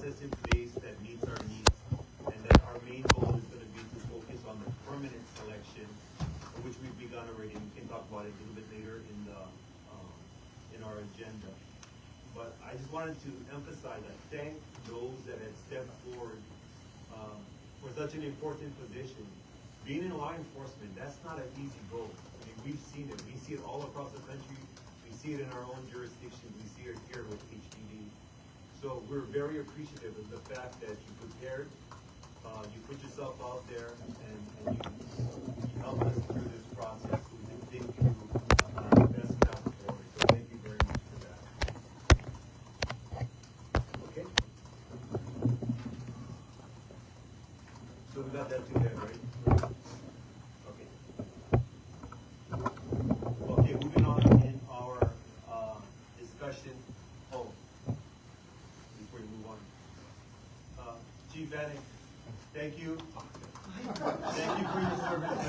process in place that meets our needs, and that our main goal is going to be to focus on the permanent selection, which we've begun already. We can talk about it a little bit later in our agenda. But I just wanted to emphasize that thank those that have stepped forward for such an important position. Being in law enforcement, that's not an easy goal. I mean, we've seen it. We see it all across the country. We see it in our own jurisdiction. We see it here with HPD. So we're very appreciative of the fact that you prepared, you put yourself out there, and you helped us through this process. So we can think through the best path forward. So thank you very much for that. Okay. So we got that together, right? Okay. Okay, moving on in our discussion. Oh, before we move on. Chief Vanic, thank you. Thank you for your service.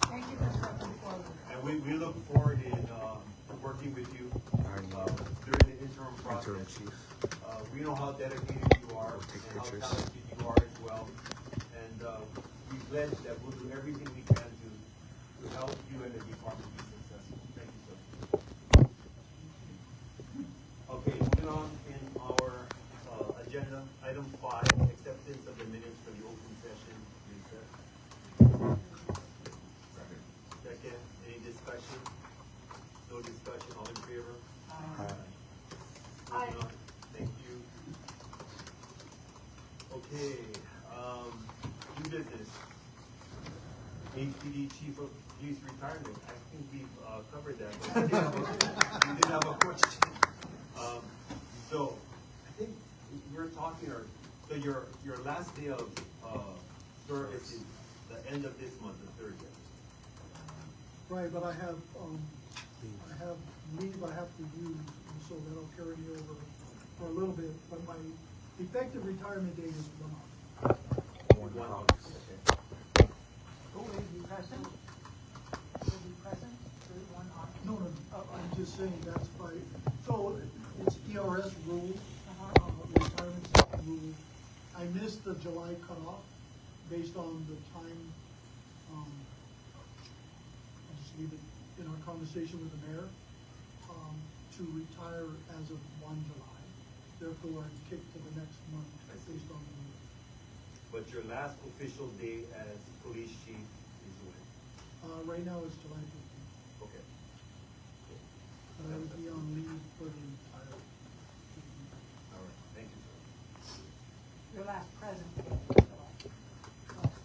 Thank you for stepping forward. And we look forward in working with you during the interim process. Interim chief. We know how dedicated you are We'll take and pictures. how talented you are as well. And we pledge that we'll do everything we can to help you and the department be successful. Thank you, sir. Okay, moving on in our agenda, item 5, acceptance of the minutes for the open session. Second, any discussion? No discussion, all in favor? Aye. Moving on. Thank you. Okay, new business. HPD Chief of Police retirement. I think we've covered that. But we did have a question. So I think we're talking, so your last day of service is the end of this month, the 30th. Right, but I have leave I have to use, and so that'll carry me over for a little bit, but my effective retirement date is 1 August. 1 1 August. Okay. Who will be present? Will be present through 1 August? No, I'm just saying that's by, so it's ERS rule, retirement system rule. I missed the July cutoff based on the time, I'll just leave it in our conversation with the mayor, to retire as of 1 July. Therefore, I'm kicked to the next month based on the rule. But your last official day as police chief is when? Right now it's July 15th, Okay. but I would be on leave for the entire. All right. Thank you, sir. Your last present date is July.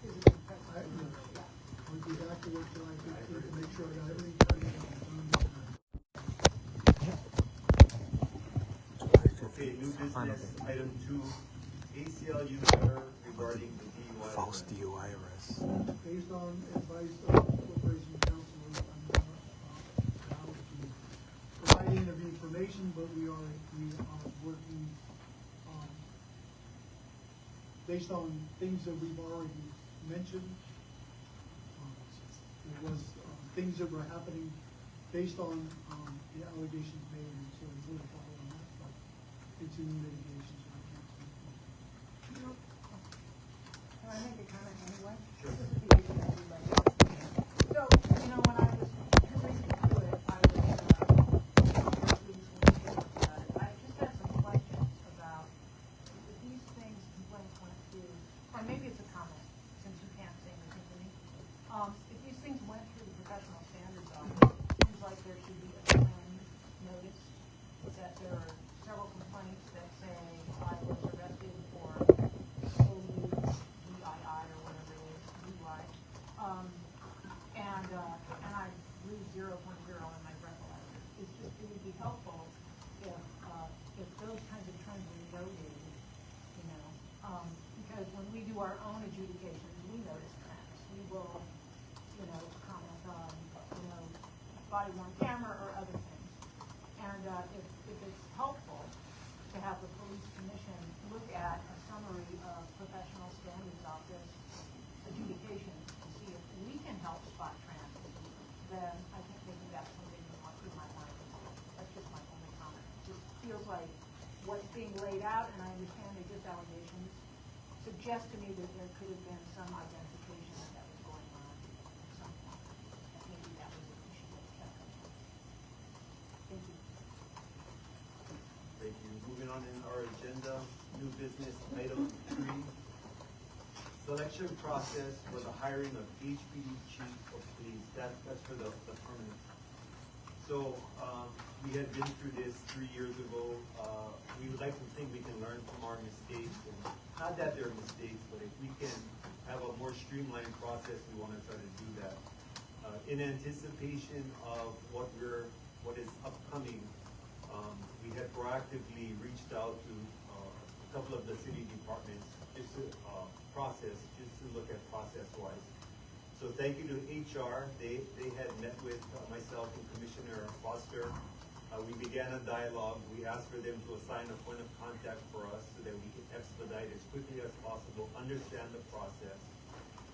Is it in present? I would be back to work July 15th to make sure I got everything turned in. Okay, new business, item 2, ACLU letter regarding the DUI. False DUI arrest. Based on advice of Corporation Council, I'm not allowed to provide any of the information, but we are working based on things that we've already mentioned. It was things that were happening based on the allegations made, and so we're going to follow on that, but it's in litigation, so we can't speak. Can I make a comment anyway? Sure. This is the issue that we like. So, when I was reading through it, I just had some questions about if these things complaints went through, or maybe it's a comment, since you can't say anything to me. If these things went through the professional standards office, it seems like there should be a plan notice that there are several complaints that say I was arrested for OU, DII, or whatever it is, DUI. And I read 0.0 in my breathalyzer. It would be helpful if those kinds of trends were noted, because when we do our own adjudications, we notice trends. We will, comment on, body worn camera or other things. And if it's helpful to have the police commission look at a summary of professional standards office adjudications to see if we can help spot trends, then I think maybe that's something we want to my mind. That's just my only comment. being laid out, and I understand they're just allegations, suggest to me that there could have been some identification that was going on at some point. And maybe that was an issue that kept coming up. Thank you. Thank you. Moving on in our agenda, new business item 3. Selection process for the hiring of HPD chief of police. That's for the permanent. So, we had been through this 3 years ago. We would like to think we can learn from our mistakes, and not that they're mistakes, but if we can have a more streamlined process, we want to try to do that. In anticipation of what is upcoming, we had proactively reached out to a couple of the city departments just to look at process-wise. So thank you to HR. They had met with myself and Commissioner Foster. We began a dialogue. We asked for them to assign a point of contact for us so that we can expedite as quickly as possible, understand the process.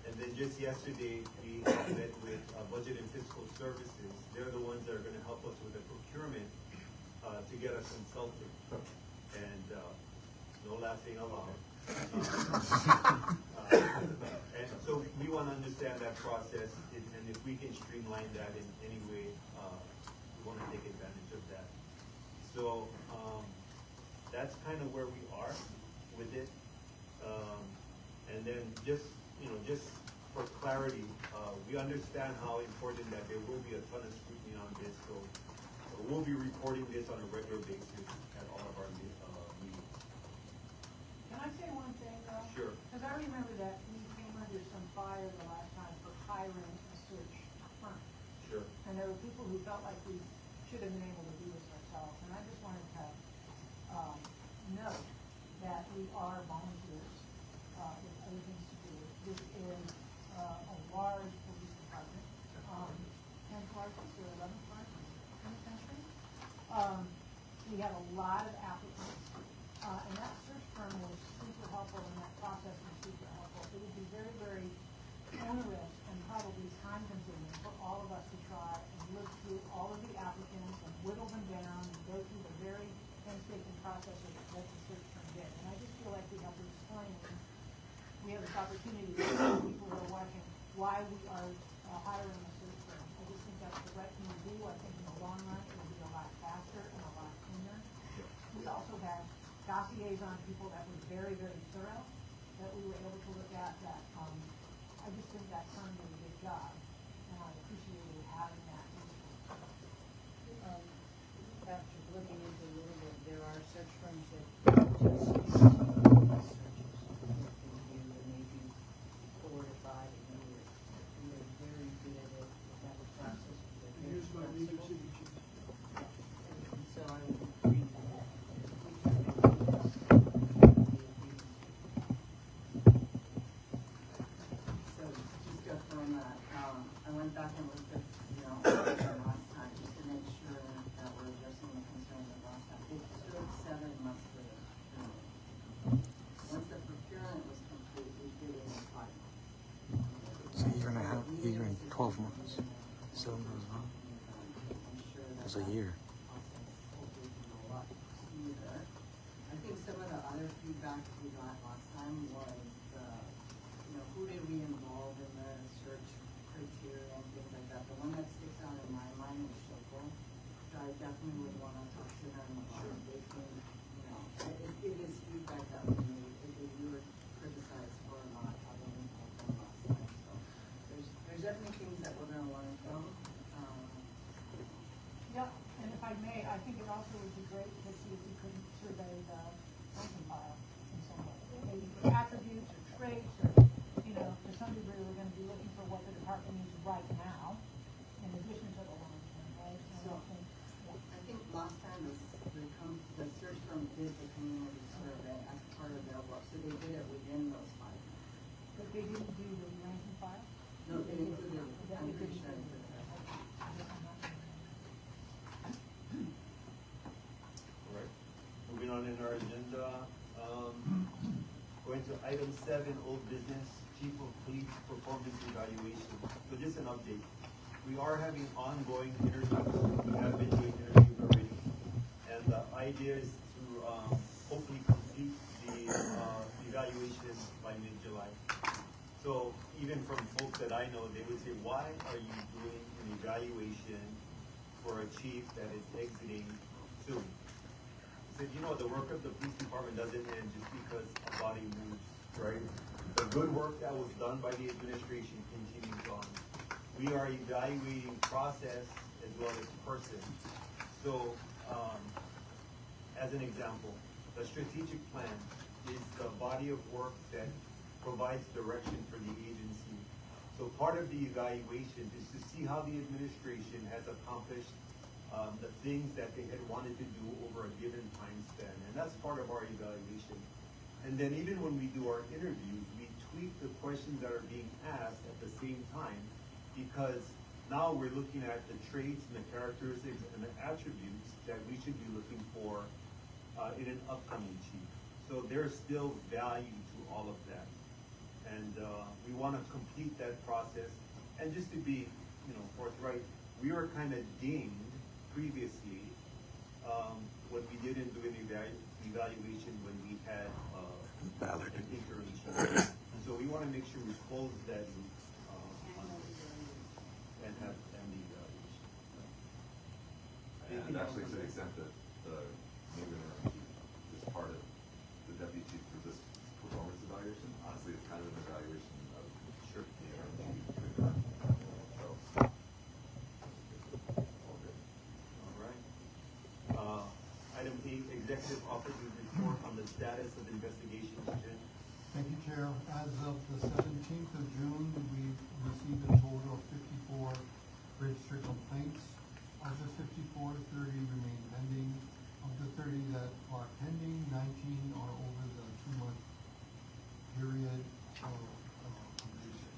And then just yesterday, we met with Budget and Fiscal Services. They're the ones that are going to help us with the procurement to get a consultant. And no laughing allowed. And so we want to understand that process, and if we can streamline that in any way, we want to take advantage of that. So that's kind of where we are with it. And then just for clarity, we understand how important that there will be a ton of scrutiny on this. So we'll be reporting this on a regular basis at all of our meetings. Can I say one thing, though? Sure. Because I remember that we came under some fire the last time for hiring a search firm. Sure. And there were people who felt like we should have been able to do this ourselves. And I just wanted to note that we are volunteers with other things to do. This is a large police department, 10th largest or 11th largest in the country. We have a lot of applicants, and that search firm was super helpful in that process and super helpful. It would be very, very onerous and probably time consuming for all of us to try and look through all of the applicants and whittle them down and go through the very painstaking process of what the search firm did. And I just feel like we have to explain, we have this opportunity to tell people who are watching why we are hiring a search firm. I just think that's the right thing to do. I think in the long run it will be a lot faster and a lot cleaner. We also had dossiers on people that were very, very thorough that we were able to look at that I just think that firm did a good job, and I appreciated having that. After looking into a little bit, there are search firms that just searches can do maybe 4 to 5 a year, and they're very good at it. They have a process. Here's my major signature. And so I would agree with that. So just go from that. I went back and looked at, last time just to make sure that we're addressing the concerns of last time. It took 7 months for the procurement. Once the procurement was complete, we did it in 5 months. So you're in 12 months. 7 months, huh? That's a year. I think some of the other feedback we got last time was, who did we involve in the search criteria and things like that. The one that sticks out in my mind is Shoko. So I definitely would want to talk to them about they can, it is feedback that we need. We were criticized for not having involved them last time. So there's definitely things that we're going to learn from. Yep, and if I may, I think it also would be great to see if we could survey the ranking file in some way. Maybe for attributes or traits or, to some degree, we're going to be looking for what the department needs right now, in addition to the long-term, right? So, I think last time the search firm did the community survey as part of their work, so they did it within those 5 months. But they didn't do the ranking file? No, they included it. That I'm we pretty didn't sure. All right. Moving on in our agenda, going to item 7, old business, Chief of Police Performance Evaluation. So just an update. We are having ongoing interviews. We have been doing interviews already. And the idea is to hopefully evaluation by mid-July. So even from folks that I know, they would say, why are you doing an evaluation for a chief that is exiting soon? I said, you know, the work of the police department doesn't end just because a body moves, right? The good work that was done by the administration continues on. We are evaluating process as well as person. So, as an example, the strategic plan is the body of work that provides direction for the agency. So part of the evaluation is to see how the administration has accomplished the things that they had wanted to do over a given time span. And that's part of our evaluation. And then even when we do our interviews, we tweak the questions that are being asked at the same time, because now we're looking at the traits and the characteristics and the attributes that we should be looking for in an upcoming chief. So there's still value to all of that. And we want to complete that process. And just to be, forthright, we were kind of dinged previously when we didn't do an evaluation when we had an interim chief. And so we want to make sure we close that loop and have the evaluation. And actually, to the extent that the new interim chief is part of the deputy chief for this performance evaluation, honestly, it's kind of an evaluation of the interim chief. So, all good. All right. Item 8, Executive Officer's Report on the Status of Investigations. Jen? Thank you, Chair. As of the 17th of June, we've received a total of 54 registered complaints. Of the 54, 30 remain pending. Of the 30 that are pending, 19 are over the 2-month period of completion.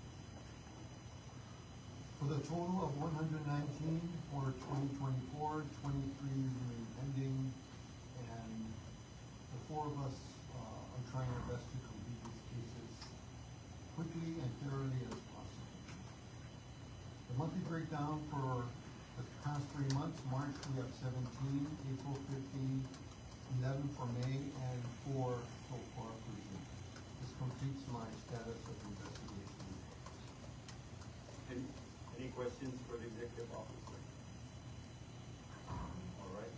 For the total of 119 for 2024, 23 remain pending, and the 4 of us are trying our best to complete these cases quickly and thoroughly as possible. The monthly breakdown for the past 3 months: March we have 17, April 15, 11 for May, and 4 so far for June. This completes my status of investigation. Any questions for the executive officer? All right.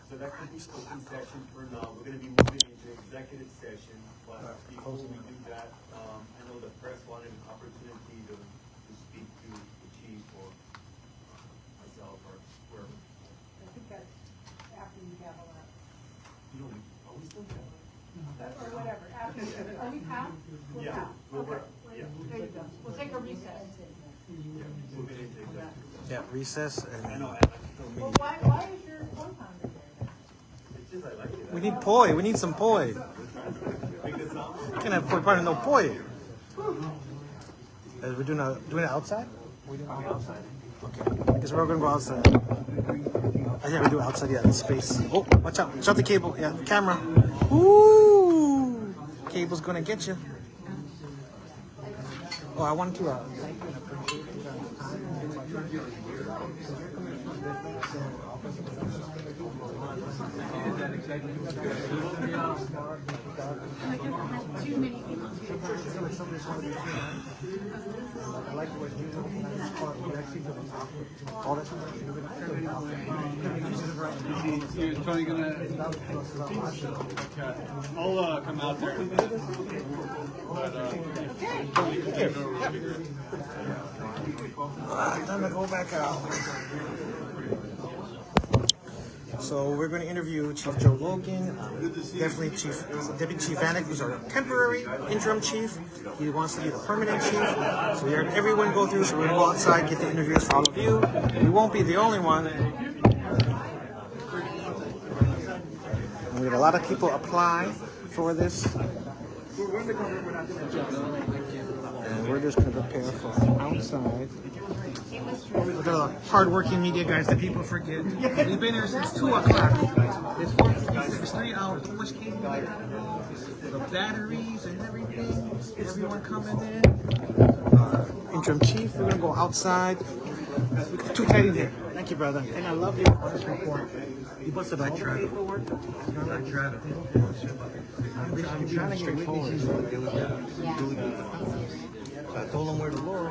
So that concludes open session for now. We're going to be moving into executive session. But before we do that, I know the press wanted an opportunity to speak to the chief or myself or whoever. I think that's after you gavel up, Are we still there? or whatever, after, are we out? We're Yeah, out. we're, Okay. yeah. There you go. We'll take a recess. Yeah, moving into executive. Yeah, recess I and know, and I'm still Well, meeting. why is your phone pounder there? It's just I like it. we need poi. We need some poi. Make the sound. We can have poi, probably no poi. We're doing it outside? We're doing it outside. Okay. Because we're gonna go outside. Yeah, we do it outside. Yeah, in space. Oh, watch out! Watch out the cable. Yeah, the camera. Ooh, cable's gonna get you. Oh, I wanted to thank you and appreciate you guys' time. Too many people. I like the way you all that You're totally gonna. I'll come out there. Time to go back out. So we're going to interview Chief Joe Logan, definitely Deputy Chief Vanic, who's our temporary interim chief. He wants to be the permanent chief. So we heard everyone go through, so we're going to go outside, get the interviews for all of you. We won't be the only one. And we had a lot of people apply for this. And we're just going to prepare for outside. Look at the hard-working media guys that people forget. We've been here since 2 o'clock. It's 3 hours. How much cable? The batteries and everything. Everyone coming in. Interim chief, we're going to go outside. Too tight in here. Thank you, brother. And I love you. You busted that trap. I'm trying to get witnesses. I told them where to go.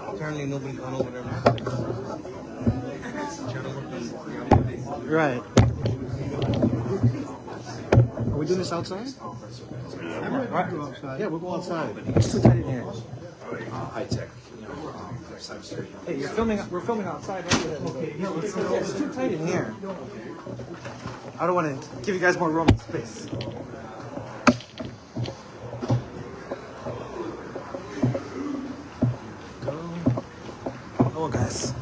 Apparently nobody's gone over there. Right. Are we doing this outside? Right. Yeah, we'll go outside. It's too tight in here. High tech. Hey, we're filming outside. Okay. It's too tight in here. I don't want to give you guys more room and space. Hello, guys.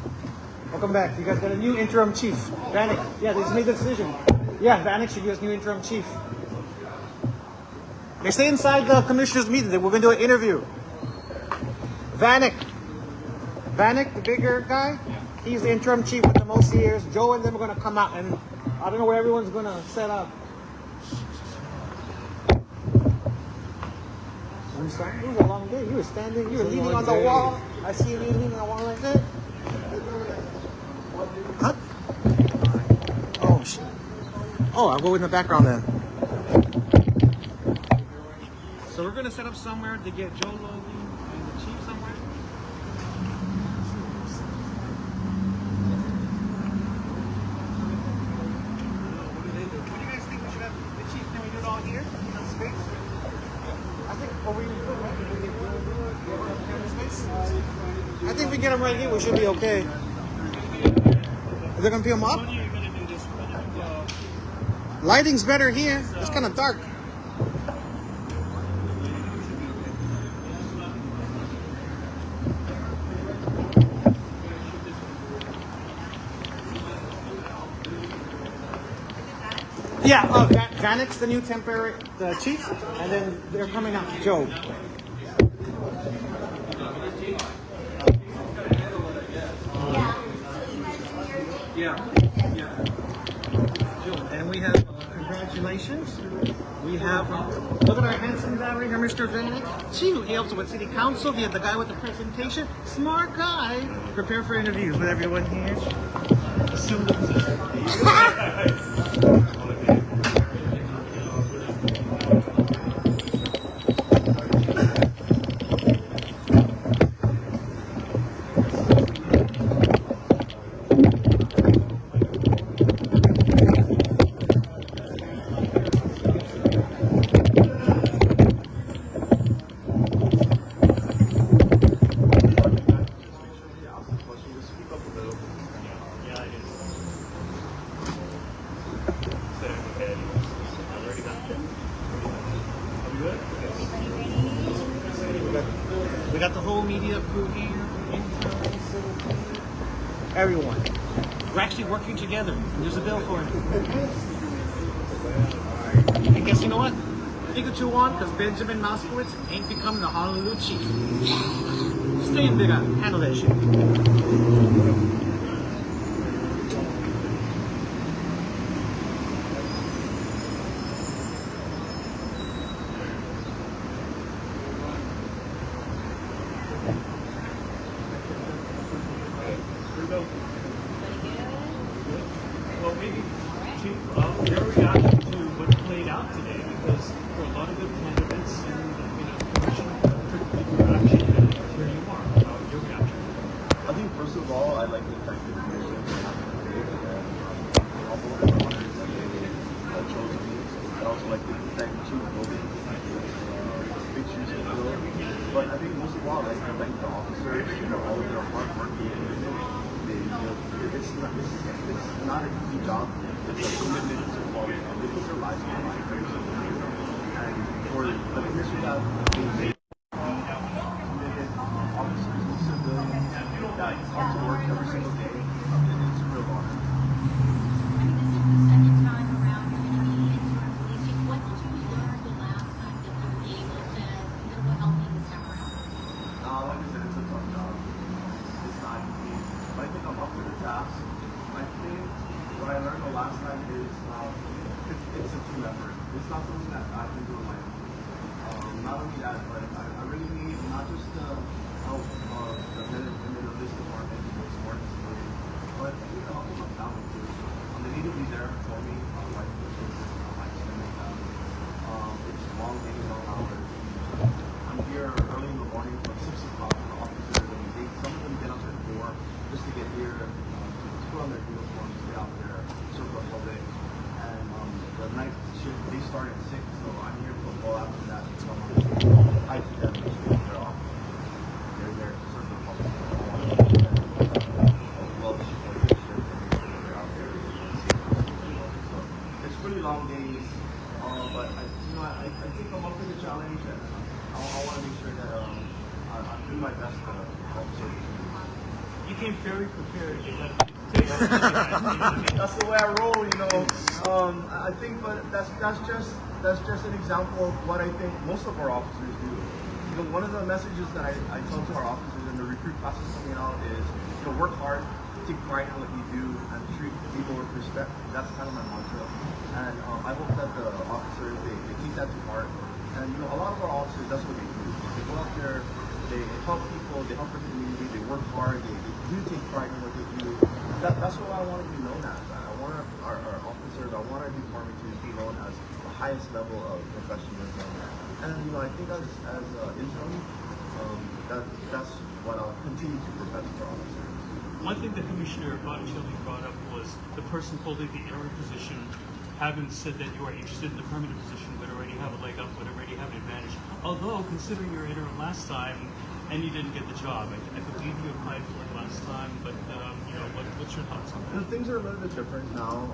Welcome back. You guys got a new interim chief. Vanic. Yeah, they just made the decision. Yeah, Vanic should be his new interim chief. They stay inside the commissioner's meeting. We're going to do an interview. Vanic, the bigger guy, he's the interim chief with the most years. Joe and them are going to come out, and I don't know where everyone's going to set up. I'm sorry, it was a long day. You were standing, you were leaning on the wall. I see you leaning on the wall like that. Huh? Oh, shit. Oh, I'll go in the background then. So we're going to set up somewhere to get Joe Logan and the chief somewhere. What do you guys think we should have the chief? Can we do it all here? In the space? I think over here. I think if we get him right here, we should be okay. Is they going to peel him up? Lighting's better here. It's kind of dark. Yeah, Vanic's the new temporary chief, and then they're coming out. Joe. Yeah. And we have congratulations. We have look at our handsome guy right here, Mr. Vanic. He helps with city council. He had the guy with the presentation. Smart guy. Prepare for interviews with everyone here. Assume the position. We got the whole media crew here, everyone. We're actually working together. There's a bill for it. And guess you know what? Pikachu won because Benjamin Moskowitz ain't become the Honolulu chief. Stay in Big Island. Handle that shit. Well, maybe, Chief, your reaction to what played out today, because there are a lot of good candidates and, commission action, and here you are. Your reaction? I think first of all, I'd like to thank the commission for having me today and all the honors that they chose me. I'd also like to thank Chief Logan for big shoes to fill. But I think most of all, I'd like to thank the officers, all of their hard work and commitment. It's not an easy job. It's a commitment to quality. They put their lives on the line every single day. And for the commission that they made, committed officers and civilians that come to work every single day, it's a real honor. I mean, this is the second time around you're going to be interim police chief. What did you learn the last time that you were able to help me this time around? Like I said, it's a tough job. It's not easy. But I think I'm up to the task. I think what I learned the last time is it's a team effort. It's not something that I can do on my own. Not only that, but I really need not just the help of the men and women of this department, but I need the help of my family too. They need to be came very prepared. You got a presentation. You know what I mean? That's the way I roll, you know. I think, but that's just an example of what I think most of our officers do. You know, one of the messages that I tell to our officers in the recruit classes coming out is, you know, work hard, take pride in what you do, and treat people with respect. That's kind of my mantra. And I hope that the officers, they take that to heart. And, you know, a lot of our officers, that's what they do. They go out there, they help people, they help the community, they work hard, they do take pride in what they do. That's what I want to be known as. I want our officers, I want our department to be known as the highest level of professionalism. And, you know, I think as interim, that's what I'll continue to profess for officers. One thing the Commissioner Shelby brought up was the person holding the interim position, having said that you are interested in the permanent position, would already have a leg up, would already have an advantage. Although, considering your interim last time, and you didn't get the job, I believe you applied for it last time, but you know, what's your thoughts on that? Things are a little bit different now.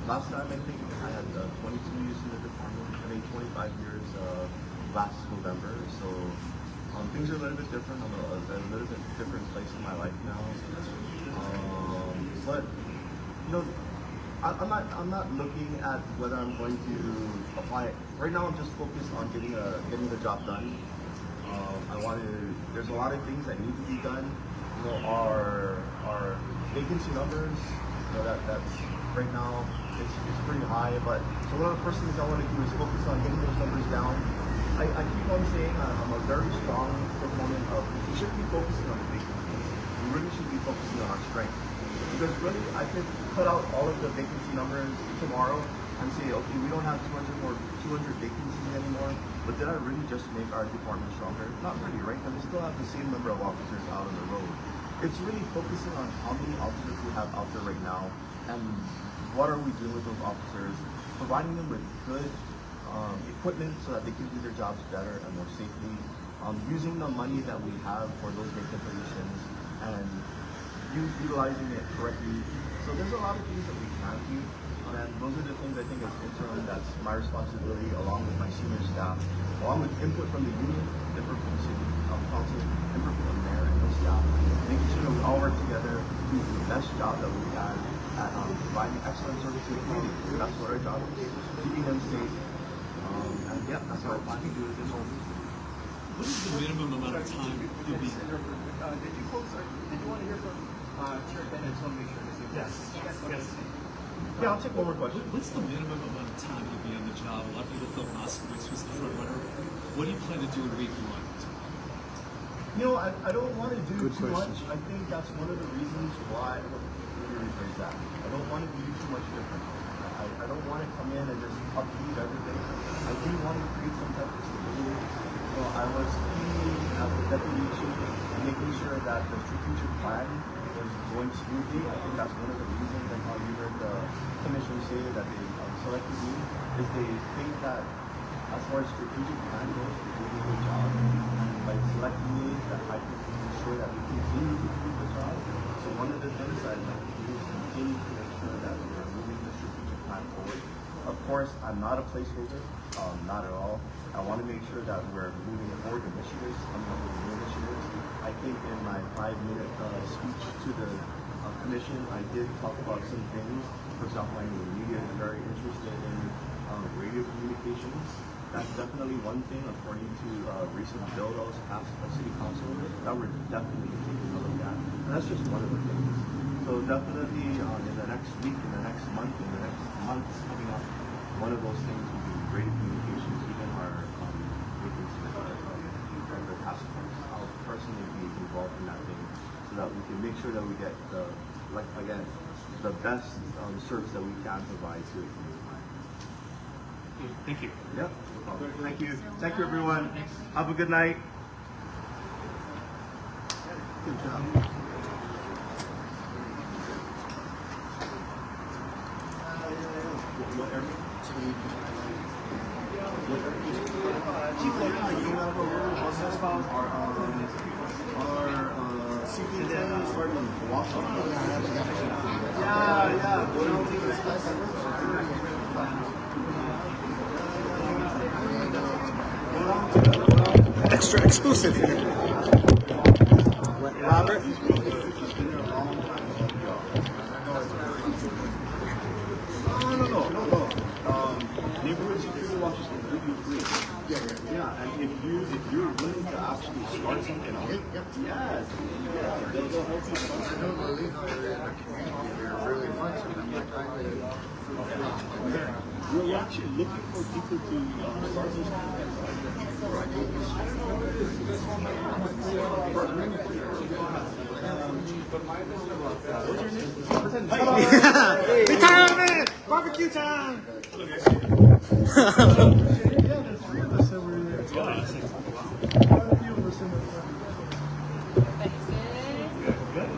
Last time I think I had 22 years in the department, I mean 25 years last November, so things are a little bit different. I'm a little bit different place in my life now. But you know, I'm not looking at whether I'm going to apply. Right now, I'm just focused on getting the job done. There's a lot of things that need to be done. You know, our vacancy numbers, you know, that's right now it's pretty high. But so one of the first things I want to do is focus on getting those numbers down. I keep on saying I'm a very strong proponent of we shouldn't be focusing on the vacancies. We really should be focusing on our strength. Because really, I could cut out all of the vacancy numbers tomorrow and say, okay, we don't have 200 vacancies anymore. But did I really just make our department stronger? Not really, right? And we still have the same number of officers out on the road. It's really focusing on how many officers we have out there right now and what are we doing with those officers, providing them with good equipment so that they can do their jobs better and more safely, using the money that we have for those vacant positions and utilizing it correctly. So there's a lot of things that we can do, and those are the things I think as interim that's my responsibility along with my senior staff, along with input from the union, input from the city council, input from the mayor and the staff, making sure that we all work together to do the best job that we can at providing excellent service to the community. That's what our job is, keeping them safe. And yeah, that's what I plan to do with this whole What is the minimum amount of time to be? Did you want to hear from Chair Bennett? So make sure to say Yes. Yeah, I'll take one more question. What's the minimum amount of time to be on the job? A lot of people thought Moskowitz was the front runner. What do you plan to do in week one? You know, I don't want to do too much. I think that's one of the reasons why. Let me rephrase that. I don't want to do too much different. I don't want to come in and just upheave everything. I do want to create some type of stability. So I was key as the deputy chief and making sure that the strategic plan was going smoothly. I think that's one of the reasons and how you heard the commission say that they selected me, is they think that as far as strategic plan goes, they're doing a good job. And by selecting me, that I can ensure that we continue to do the job. So one of the things I'd like to do is continue to make sure that we're moving the strategic plan forward. Of course, I'm not a placeholder, not at all. I want to make sure that we're moving forward initiatives, new initiatives. I think in my 5-minute speech to the commission, I did talk about some things. For example, I know the media is very interested in radio communications. That's definitely one thing, according to a recent bill that was passed by City Council, that we're definitely taking a look at. And that's just one of the things. So definitely in the next week, in the next month, in the next months coming up, one of those things will be radio communications, even our the task force. I'll personally be involved in that thing so that we can make sure that we get the best service that we can provide to the community. Thank you. Yep. Thank you. Thank you, everyone. Have a good night. Good job. Extra exclusive. Robert? It's been there a long time. No. Neighborhood security watch is completely free. Yeah, and if you're willing to actually start something out, yeah, they'll help you start something out. We're actually looking for people to start this Retirement! Barbecue time! Yeah, there's three of us over there. Quite a few of us in the Good.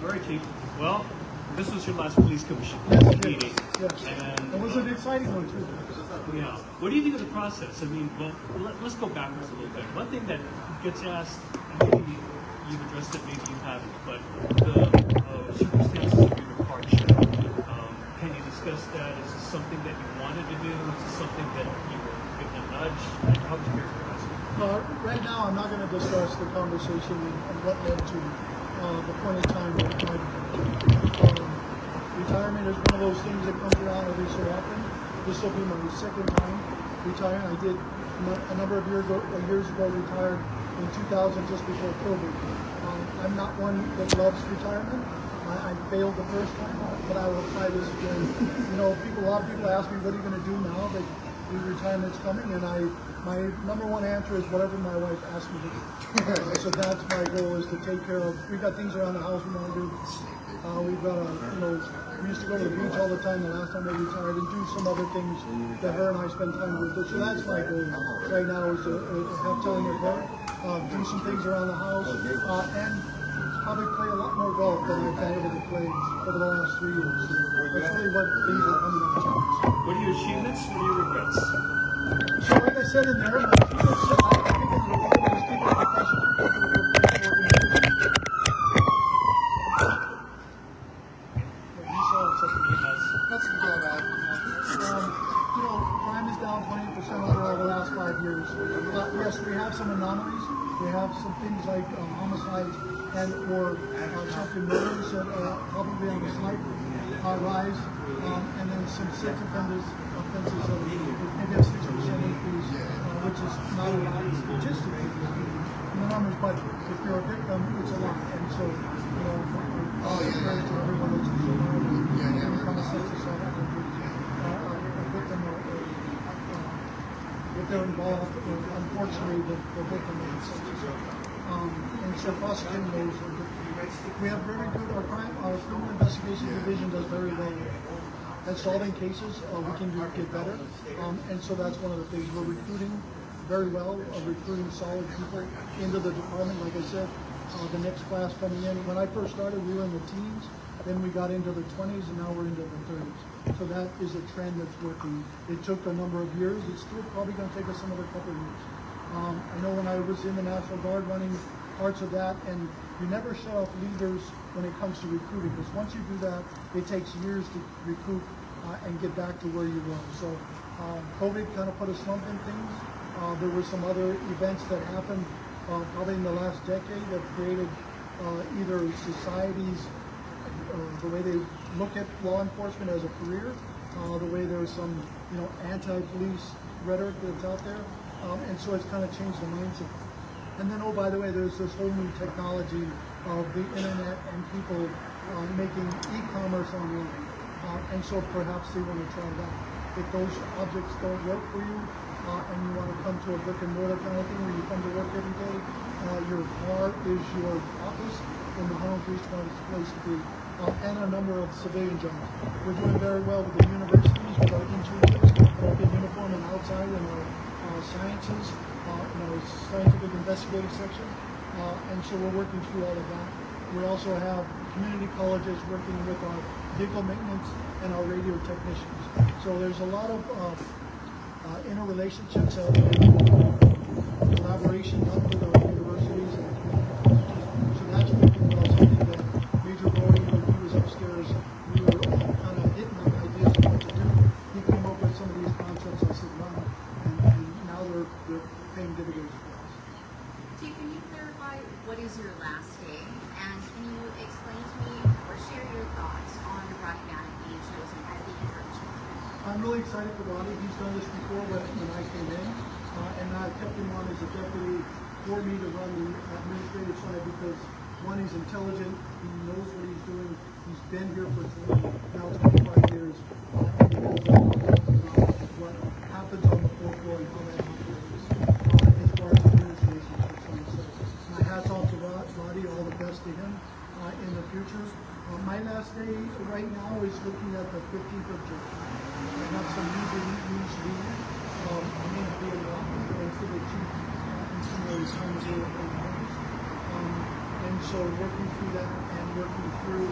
All right, Chief. Well, this was your last police commission meeting. And it was an exciting one too. Yeah. What do you think of the process? I mean, well, let's go backwards a little bit. One thing that gets asked, and maybe you've addressed it, maybe you haven't, but the circumstances of your departure. Can you discuss that? Is this something that you wanted to do? Is this something that you were given a nudge? How would you characterize it? Right now, I'm not going to discuss the conversation and what led to the point in time that retirement is one of those things that comes around every so often. This will be my second time retiring. I did a number of years ago retired in 2000 just before COVID. I'm not one that loves retirement. I failed the first time, but I will try this again. You know, a lot of people ask me, what are you going to do now that your retirement's coming? And my number one answer is whatever my wife asks me to do. So that's my goal, is to take care of. We've got things around the house we want to do. We've got we used to go to the beach all the time the last time I retired, and do some other things that her and I spend time with. So that's my goal right now, is to have time with her, do some things around the house, and probably play a lot more golf than I've been able to play over the last 3 years. That's really what things are coming up to. What are your achievements? What are your regrets? So like I said in there, my achievements, I think it's important to keep it professional. Crime is down 20% overall the last 5 years. Yes, we have some anomalies. We have some things like homicides and or attempted murders that are probably on a slight rise, and then some sex offenses of maybe a 6% increase, which is not a lot statistically in the numbers, but if you're a victim, it's a lot. And so, to everyone that's involved in any kind of sex assault, a victim or if they're involved, unfortunately, the victim is sex assault. And so prosecuting those, we have very good, our criminal investigation division does very well at solving cases. We can get better. And so that's one of the things. We're recruiting very well, recruiting solid people into the department. Like I said, the next class coming in, when I first started, we were in the teens, then we got into the 20s, and now we're into the 30s. So that is a trend that's working. It took a number of years. It's still probably going to take us another couple of years. I know when I was in the National Guard running parts of that, and you never shut off leaders when it comes to recruiting, because once you do that, it takes years to recruit and get back to where you were. So COVID kind of put a slump in things. There were some other events that happened probably in the last decade that created either societies, the way they look at law enforcement as a career, the way there's some anti-police rhetoric that's out there, and so it's kind of changed the mindset. And then, oh, by the way, there's this whole new technology of the internet and people making e-commerce online. And so perhaps they want to try that. If those objects don't work for you, and you want to come to a brick and mortar kind of thing where you come to work every day, your car is your office, and the Honolulu Police Department is the place to be. And a number of civilian jobs. We're doing very well with the universities, with our interiors, both in uniform and outside in our sciences, in our scientific investigative section. And so we're working through all of that. We also have community colleges working with our vehicle maintenance and our radio technicians. So there's a lot of interrelationships, collaboration done with our universities and so that's working well. Something that Major Boyd, when he was upstairs, we were kind of hitting on ideas of what to do. He came up with some of these concepts. I said, run, and now they're paying dividends for us. Chief, can you clarify what is your last day? really excited for Rade. He's done this before when I came in, and I kept him on as a deputy for me to run the administrative side because one, he's intelligent, he knows what he's doing, he's been here for 25 years, and he knows what happens on the fourth floor and how that operates as far as administration is concerned. So my hat's off to Rade, all the best to him in the future. My last day right now is looking at the 15th of July. I have some news leading. I'm going to be in the office going to the chief in some of those times and so working through that and working through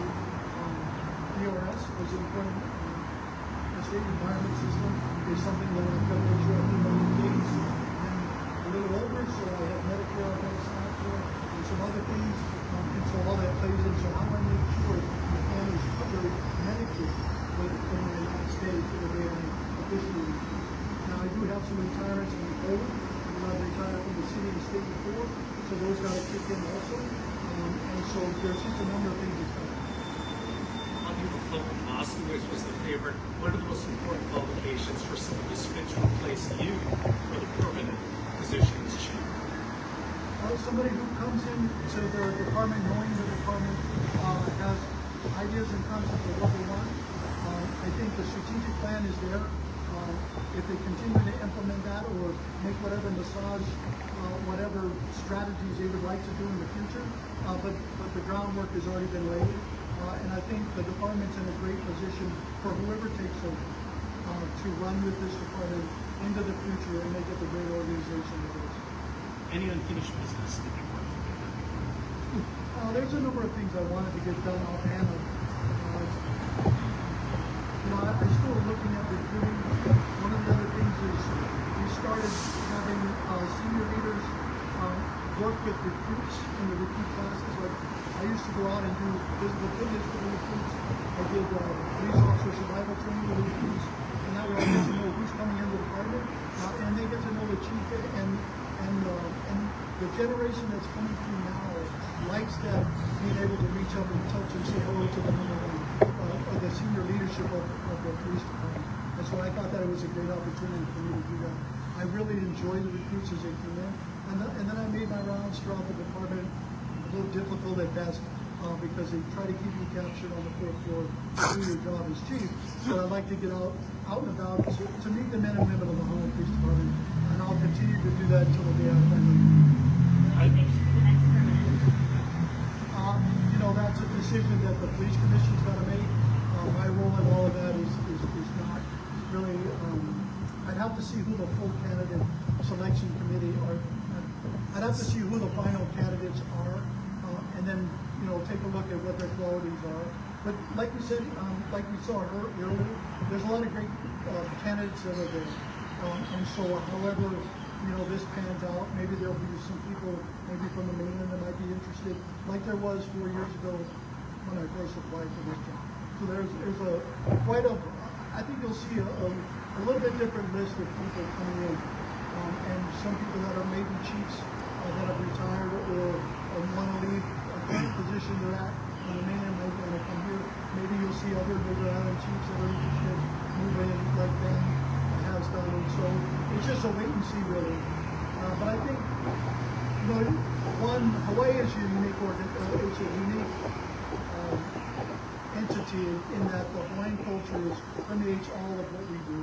DRS was important. The state environment system is something that I've got to make sure everybody engaged in a little over, so I have Medicare I've got to sign up for and some other things. And so all that plays in. So how do I make sure the family is covered medically when my last day for the day I officially retire? Now I do have some retirements in the old. I've retired from the city and state before, so those got to kick in also. And so there's just a number of things to cover. On your football master, which was the favorite, what are the most important qualifications for someone who's fit to replace you for the permanent position as chief? Somebody who comes into their department knowing the department has ideas and concepts of what they want. I think the strategic plan is there. If they continue to implement that or make whatever massage, whatever strategies they would like to do in the future, but the groundwork has already been laid. And I think the department's in a great position for whoever takes over to run with this department into the future and make it the great organization it is. Any unfinished business that you want to get done? There's a number of things I wanted to get done offhand. I'm still looking at recruiting. One of the other things is we started having senior leaders work with recruits in the recruit classes. Like I used to go out and do physical fitness for the recruits. I did police officer survival training with the recruits, and that way I get to know who's coming into the department, and they get to know the chief and the generation that's coming through now likes that being able to reach up and touch and say hello to the the senior leadership of the police department. And so I thought that it was a great opportunity for me to do that. I really enjoyed the recruits as they came in. And then I made my rounds throughout the department, a little difficult at best, because they try to keep you captured on the fourth floor to do your job as chief. So I like to get out and about to meet the men and women of the Honolulu Police Department. And I'll continue to do that until the day I finally leave. That's a decision that the police commission's got to make. My role in all of that is not really. I'd have to see who the full candidate selection committee are. I'd have to see who the final candidates are, and then take a look at what their qualities are. But like we said, like we saw earlier, there's a lot of great candidates that are there. And so, however, this pans out, maybe there'll be some people, maybe from the mainland that might be interested, like there was 4 years ago when I first applied for this job. So there's I think you'll see a little bit different list of people coming in, and some people that are maybe chiefs that have retired or want to leave a current position they're at on the mainland, might want to come here. Maybe you'll see other Bigger Island chiefs that are interested moving in like Ben has done, and so it's just a wait and see really. But I think Hawaii is a unique it's a unique entity in that the Hawaiian culture permeates all of what we do,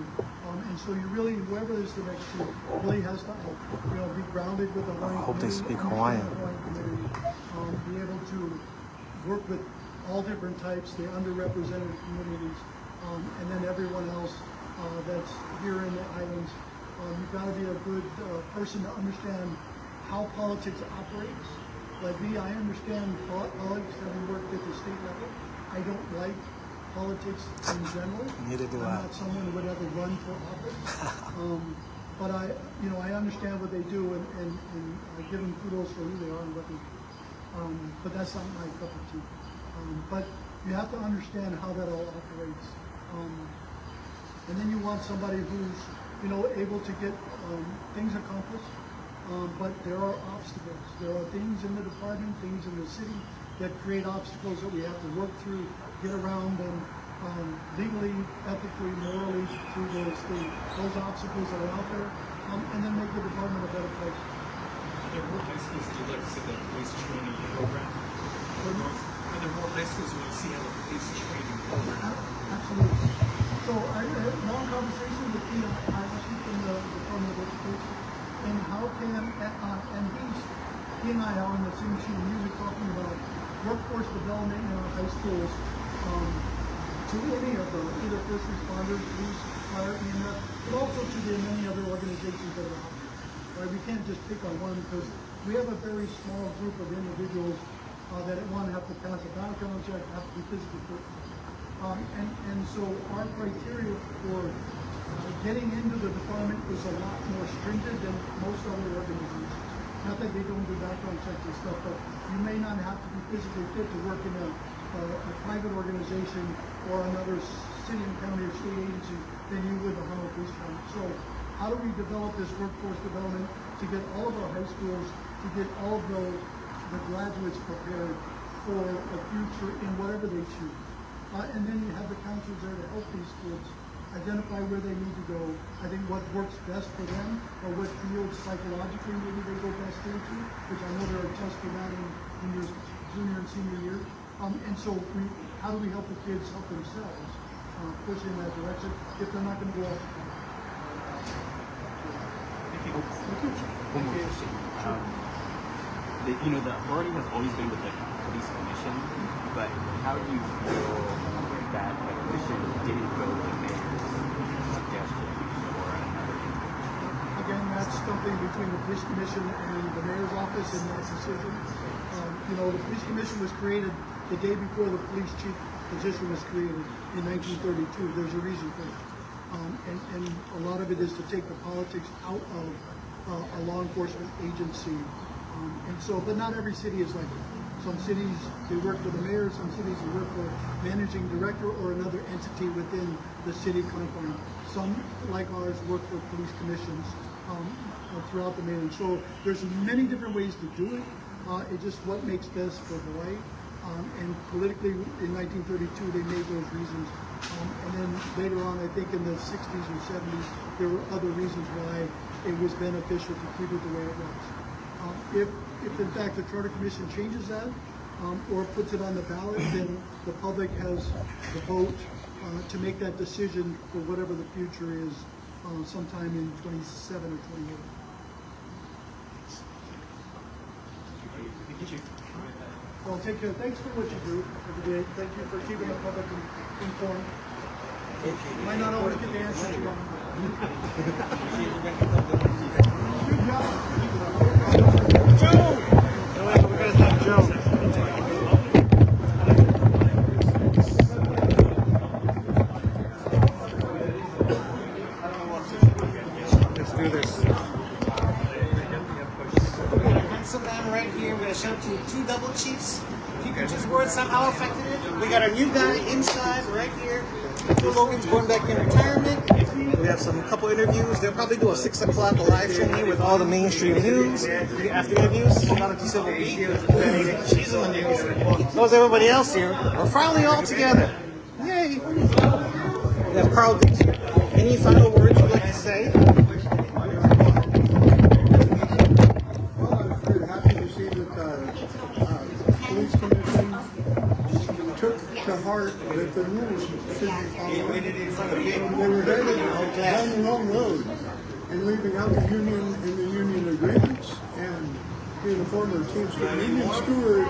and so you really, whoever is the next chief, really has to be grounded with the Hawaiian. I hope they speak Hawaiian. Be able to work with all different types, the underrepresented communities, and then everyone else that's here in the islands. You've got to be a good person to understand how politics operates. Like me, I understand politics having worked at the state level. I don't like politics in general. Neither do I. I'm not someone who would ever run for office. But I understand what they do, and I give them kudos for who they are and what they do. But that's not my cup of tea. But you have to understand how that all operates. And then you want somebody who's able to get things accomplished. But there are obstacles. There are things in the department, things in the city that create obstacles that we have to work through, get around, and legally, ethically, morally to those obstacles that are out there, and then make the department a better place. Are there more high schools that would like to see the police training program? Are there more high schools that want to see how the police training program? Absolutely. So I had a long conversation with Tina from the Department of Education, and how can, and he and I are on the same sheet of music talking about workforce development in our high schools, to any of the either first responders, police, fire, EMS, but also to the many other organizations that are out there. Right? We can't just pick on one because we have a very small group of individuals that one have to pass a background check, have to be physically fit. And so our criteria for getting into the department is a lot more stringent than most other organizations. Not that they don't do background checks and stuff, but you may not have to be physically fit to work in a private organization or another city and county or state agency than you would the Honolulu Police Commission. So how do we develop this workforce development to get all of our high schools, to get all of the graduates prepared for a future in whatever they choose? And then you have the counselors there to help these kids identify where they need to go. I think what works best for them, or what fields psychologically maybe they go best into, which I know there are tests for that in your junior and senior year. And so how do we help the kids help themselves push in that direction if they're not going to go off? One more question. The authority has always been with the police commission, but how do you feel that the commission didn't go with the mayor's suggestion or another individual? Again, that's something between the police commission and the mayor's office and that decision. The police commission was created the day before the police chief position was created in 1932. There's a reason for that. And a lot of it is to take the politics out of a law enforcement agency. But not every city is like that. Some cities, they work for the mayor. Some cities, they work for managing director or another entity within the city confines. Some, like ours, work for police commissions throughout the mainland. So there's many different ways to do it. It's just what makes best for Hawaii. And politically, in 1932, they made those reasons. And then later on, I think in the 60s or 70s, there were other reasons why it was beneficial to keep it the way it was. If in fact the Charter Commission changes that or puts it on the ballot, then the public has the vote to make that decision for whatever the future is sometime in 27 or 28. Well, take care. Thanks for what you do every day. Thank you for keeping the public informed. You might not always get the answers you want. Good job. Joe! We're going to thank Joe. Let's do this. Pencil down right here. We're going to show to two double chiefs. Pikachu's word somehow affected it. We got our new guy inside right here. Phil Logan's going back in retirement. We have some couple interviews. They'll probably do a 6 o'clock live stream with all the mainstream news. After interviews, shout out to Civil B. She's in the news. So is everybody else here. We're finally all together. Yay! We have Carl Dix here. Any final words you'd like to say? Well, I'm very happy to see that police commission took to heart that the rules should be followed. They were headed down the wrong road and leaving out the union and the union agreements. And being a former Teamster union steward,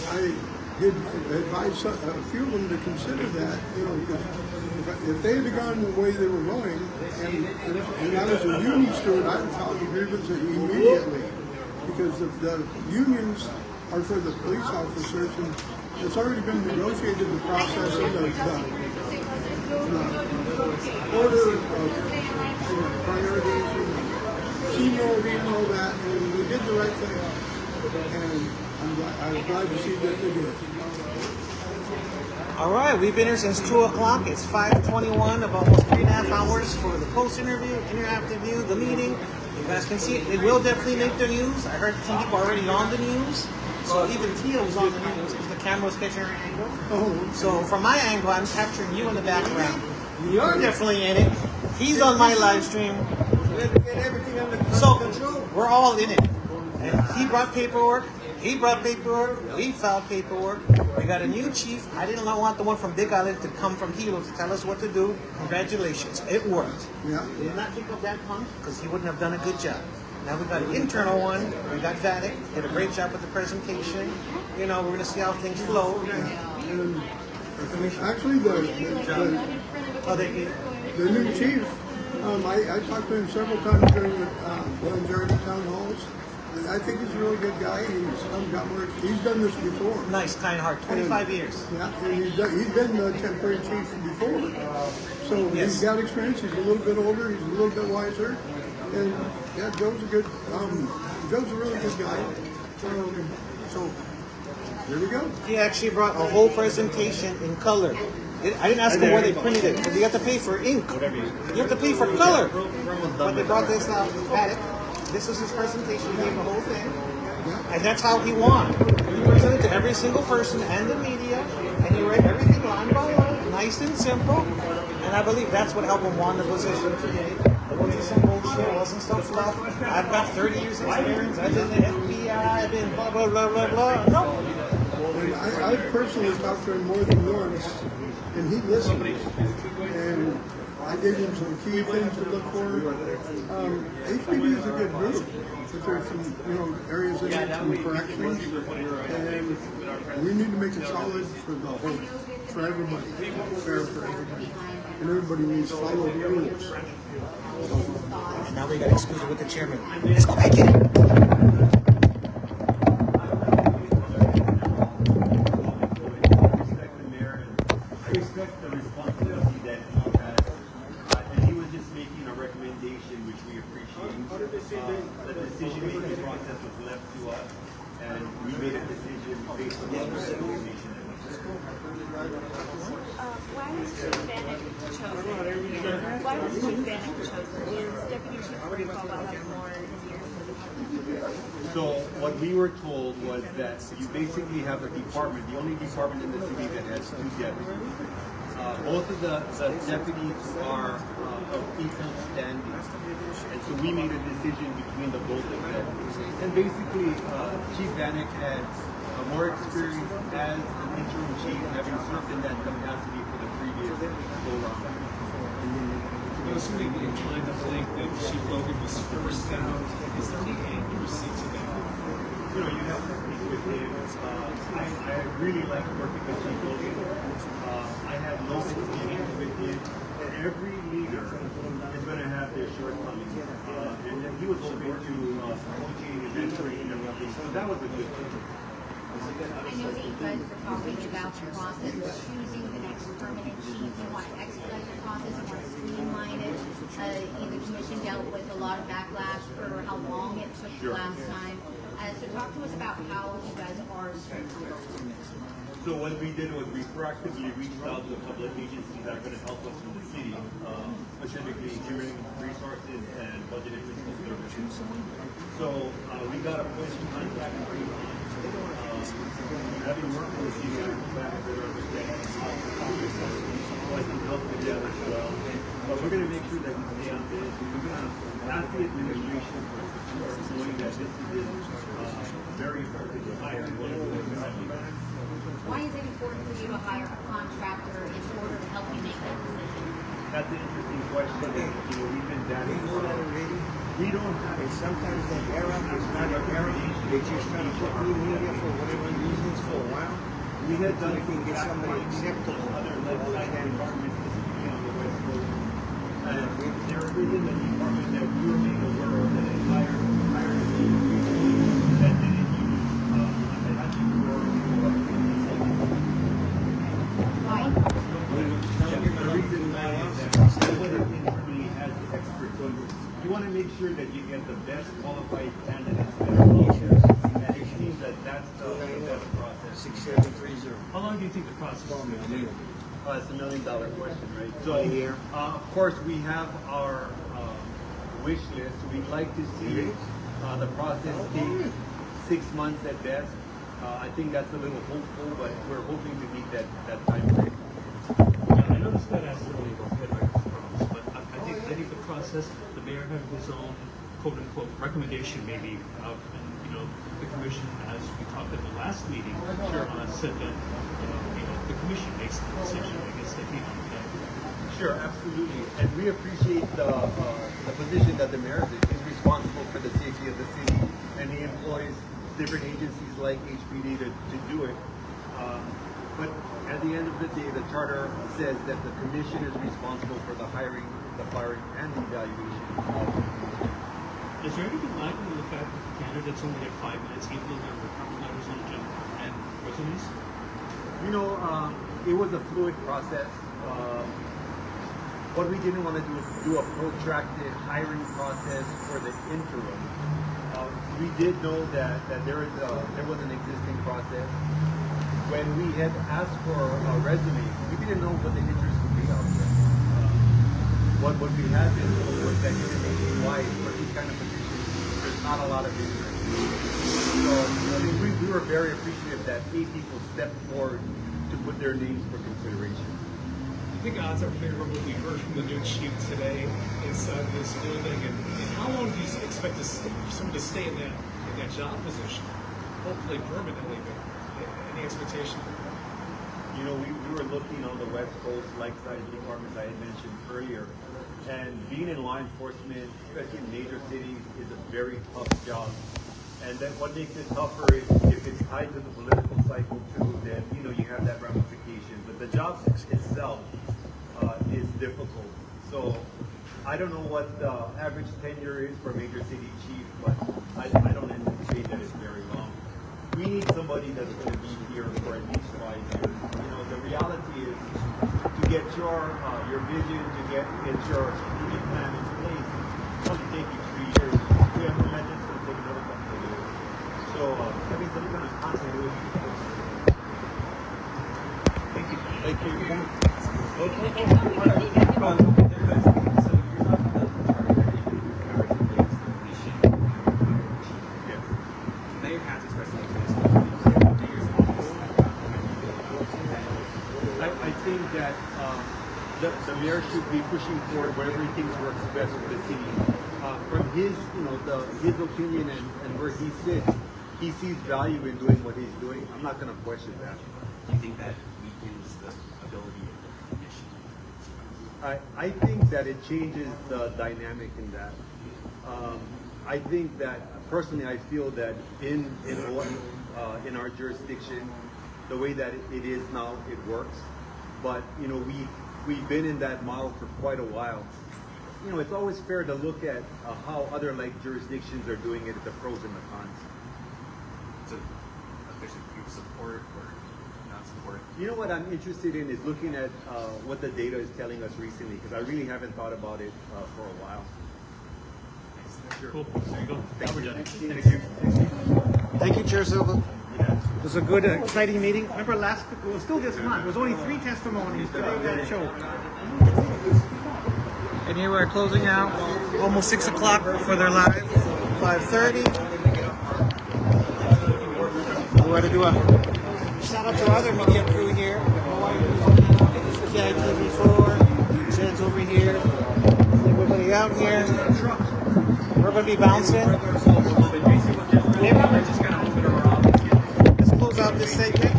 I did advise a few of them to consider that, because if they had gone the way they were going, and I was a union steward, I would file the grievance immediately, because the unions are for the police officers, and it's already been negotiated, the process of the order of priorities and seniority and all that, and we did the right thing, and I was glad to see that they did. All right, we've been here since 2 o'clock. It's 5:21, about almost 3.5 hours for the post-interview, interactive view, the meeting. You guys can see it will definitely make the news. I heard some people already on the news. So even Tia was on the news because the camera was catching her angle. Oh, So from my angle, I'm capturing you in the background. You're definitely in it. He's on my live stream. So we're all in it. And he brought paperwork. He brought paperwork. We filed paperwork. We got a new chief. I didn't want the one from Big Island to come from Hilo to tell us what to do. Congratulations. It worked. yeah. We did not pick up that punk because he wouldn't have done a good job. Now we got an internal one. We got Vanic. Did a great job with the presentation. You know, we're going to see how things flow. And actually, the new chief, I talked to him several times during the town halls. And I think he's a really good guy. He's done this before. Nice, kind heart. 25 years. Yeah, and he's been the temporary chief before. So he's got experience. He's a little bit older. He's a little bit wiser. And yeah, Joe's a really good guy. So there we go. He actually brought a whole presentation in color. I didn't ask him where they printed it, because you have to pay for ink. You have to pay for color. But they brought this out. This is his presentation. He gave the whole thing. And that's how he won. He presented to every single person and the media, and he read everything line by line, nice and simple. And I believe that's what helped him won the position today. It wasn't some bullshit, it wasn't some fluff. I've got 30 years experience, I've been in the FBI, I've been blah, blah, blah, blah, blah. No. And I personally talked to him more than once, and he listened. And I gave him some key things to look for. HPD is a good group, but there's some areas that need some corrections, and we need to make it solid for everybody, fair for everybody, and everybody needs to follow the rules. And now we got excluded with the chairman. Let's go back in. The decision-making process was left to us, and we made a decision based on the recommendation that was Why was Chief Vanic chosen? Why was Chief Vanic chosen? Is Deputy Chief Protocol have more years? So what we were told was that you basically have a department, the only department in the city that has two deputies. Both of the deputies are of equal standing. And so we made a decision between the both of them. And basically, Chief Vanic has more experience as an interim chief, having served in that capacity for the previous go-round. Most would be inclined to think that Chief Logan was forced out. Is there any accuracy to that? You have to speak with him. I really like working with Chief Logan. I had no experience with him. And every leader is going to have their shortcomings. And then he was open to coaching and mentoring and everything. So that was a good thing. I know that you guys were talking about the process of choosing the next permanent chief. You want to expedite the process, you want to streamline it. The commission dealt with a lot of backlash for how long it took the last time. So talk to us about how you guys are streamlining. So what we did was we proactively reached out to public agencies that are going to help us in the city, specifically human resources and budget and fiscal services. So we got a point of contact pretty much. Having worked with the city, I'm glad that they're understanding how I can help with that as well. But we're going to make sure that we stay on this. We're going to ask the administration for support, knowing that this is very important to hire. Why is it important for you to hire a contractor in order to help you make that decision? That's an interesting question. We've been dabbling for that. We don't have it. Sometimes the era is not an era. They just try to put new media for whatever reasons for a while. We had done it to get somebody acceptable. Other levels like that department on the West Coast. And there isn't a department that we were made aware of that hired that didn't use you want to make sure that you get the best qualified candidates that are and it seems that that's the best process. 6730. How long do you think the process will take? It's $1 million question, right? So, of course, we have our wish list. We'd like to see the process take 6 months at best. I think that's a little hopeful, but we're hoping to meet that time frame. I know this got asked earlier about headwriting problems, but I think the process, the mayor had his own quote-unquote recommendation maybe out, and the commission, as we talked at the last meeting, said that the commission makes the decision. I guess they can't do that. Sure, absolutely, and we appreciate the position that the mayor is responsible for the safety of the city, and he employs different agencies like HPD to do it. But at the end of the day, the charter says that the commission is responsible for the hiring, the firing, and the evaluation. Is there anything lacking in the fact that the candidates only have 5 minutes, even though there were cover letters on agenda and resumes? It was a fluid process. What we didn't want to do is do a protracted hiring process for the interim. We did know that there was an existing process. When we had asked for a resume, we didn't know what the interest would be out there. What we had been told was that even nationwide for these kind of positions, there's not a lot of interest. So we were very appreciative that 8 people stepped forward to put their names for consideration. I think odds are favorable. We heard from the new chief today inside this building. And how long do you expect someone to stay in that job position? Hopefully permanently, but any expectation? We were looking on the West Coast, like size departments I had mentioned earlier, and being in law enforcement, especially in major cities, is a very tough job. And then what makes it tougher is if it's tied to the political cycle too, then you have that ramification. But the job itself is difficult. So I don't know what the average tenure is for a major city chief, but I don't anticipate that it's very long. We need somebody that's going to be here for at least 5 years. The reality is to get your vision, to get your strategic plan in place, it's going to take you 3 years. We have to imagine it's going to take another couple of years. So having some kind of continuity. Thank you. Thank you. I think that the mayor should be pushing forward whatever he thinks works best for the city. From his, his opinion and where he sits, he sees value in doing what he's doing. I'm not going to question that. Do you think that weakens the ability of the commission? I think that it changes the dynamic in that. I think that personally, I feel that in our jurisdiction, the way that it is now, it works. But we've been in that model for quite a while. It's always fair to look at how other jurisdictions are doing it, the pros and the cons. So, officially, you support or not support? What I'm interested in is looking at what the data is telling us recently, because I really haven't thought about it for a while. Sure. Cool. There you go. Thank you. Thank you, Chair Silva. It was a good, exciting meeting. Remember it was still this month. It was only 3 testimonies. Today got choked. And here we're closing out, almost 6 o'clock for their live, 5:30. We're going to do a shout out to our other media crew here. KITV4, Jen's over here, everybody out here. We're going to be bouncing. Let's close out this segment.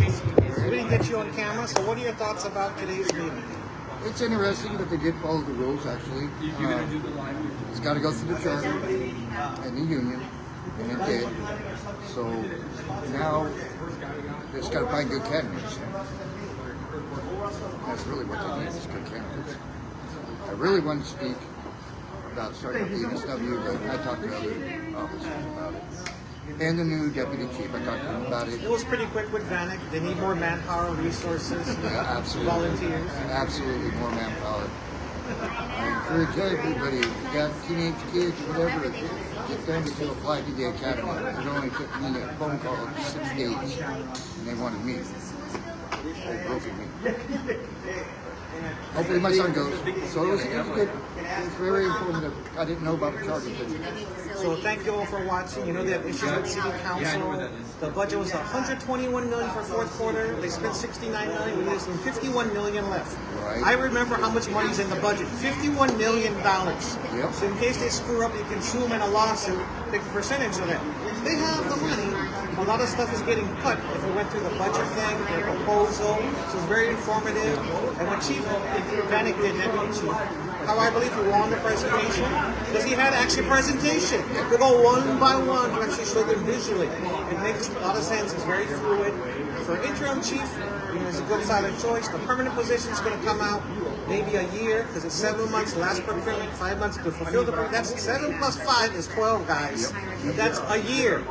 We didn't get you on camera, so what are your thoughts about today's meeting? It's interesting that they did follow the rules, actually. It's got to go through the charter and the union, and it did. So now it's got to find good candidates. That's really what they need, is good candidates. I really want to speak about starting up the NSW, but I talked to other officers about it. And the new deputy chief, I talked to him about it. It was pretty quick with Vanic. They need more manpower, resources, absolutely. volunteers. Absolutely, more manpower. I encourage everybody, if you got teenage kids, whatever, get them to apply to the academy. It only took me a phone call of 6 days, and they wanted me. They broke me. Hopefully my son goes. So it was good. It was very informative. I didn't know about the charging thing. So thank you all for watching. You know they have issues with city council. The budget was 121 million for fourth quarter. They spent 69 million. We have 51 million left. Right. I remember how much money's in the budget. $51 million. Yep. So in case they screw up, you can sue them in a lawsuit, take a percentage of that. They have the money. A lot of stuff is getting cut if we went through the budget thing, their proposal. So it's very informative. And what Chief Vanic did, Deputy Chief, how I believe he won the presentation, because he had actually presentation. We go one by one to actually show them visually. It makes a lot of sense. It's very fluid. For interim chief, it's a good solid choice. The permanent position is going to come out maybe a year, because it's 7 months last procurement, 5 months to fulfill the procurement. That's 7 plus 5 is 12, guys. That's a year.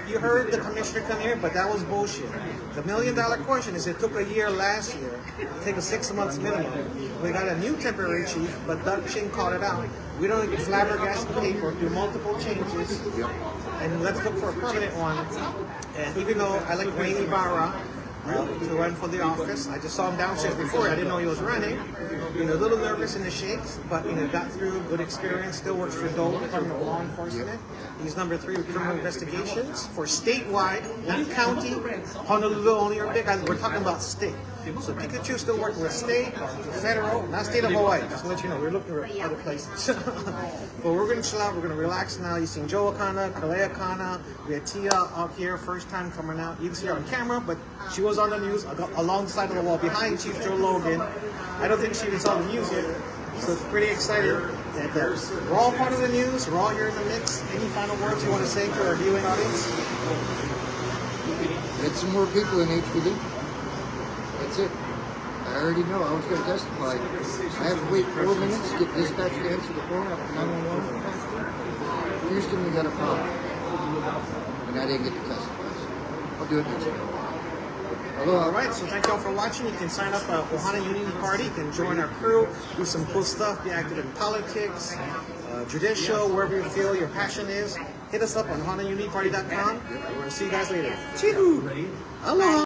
You heard the commissioner come here, but that was bullshit. The $1 million question is it took a year last year to take a 6 months minimum. We got a new temporary chief, but Doug Chin called it out. We don't get flabbergasted paper, do multiple changes, and let's look for a permanent one. And even though I like Wayne Ibarra to run for the office, I just saw him downstairs before. I didn't know he was running. A little nervous in the shakes, but got through, good experience. Still works for DOE, Department of Law Enforcement. He's number 3 with criminal investigations for statewide, not county. Honolulu only are big. We're talking about state. So Pikachu still working with state, federal, not state of Hawaii. Just to let you know, we're looking at other places. But we're going to chill out. We're going to relax now. You've seen Joe ʻohana, kuleana. We had Tia out here, first time coming out. You can see her on camera, but she was on the news alongside of the wall behind Chief Joe Logan. I don't think she even saw the news yet. So it's pretty exciting that we're all part of the news. We're all here in the mix. Any final words you want to say to our viewing audience? Get some more people in HPD. That's it. I already know. I was going to testify. I have to wait 4 minutes to get dispatched to answer the phone after 911. Houston, we got a problem. And I didn't get to testify. I'll do it next time. All right, so thank y'all for watching. You can sign up at ʻohana Unity Party. You can join our crew, do some cool stuff, be active in politics, judicial, wherever you feel your passion is. Hit us up on ʻohanaunityparty.com. We're going to see you guys later. Chihu! Aloha!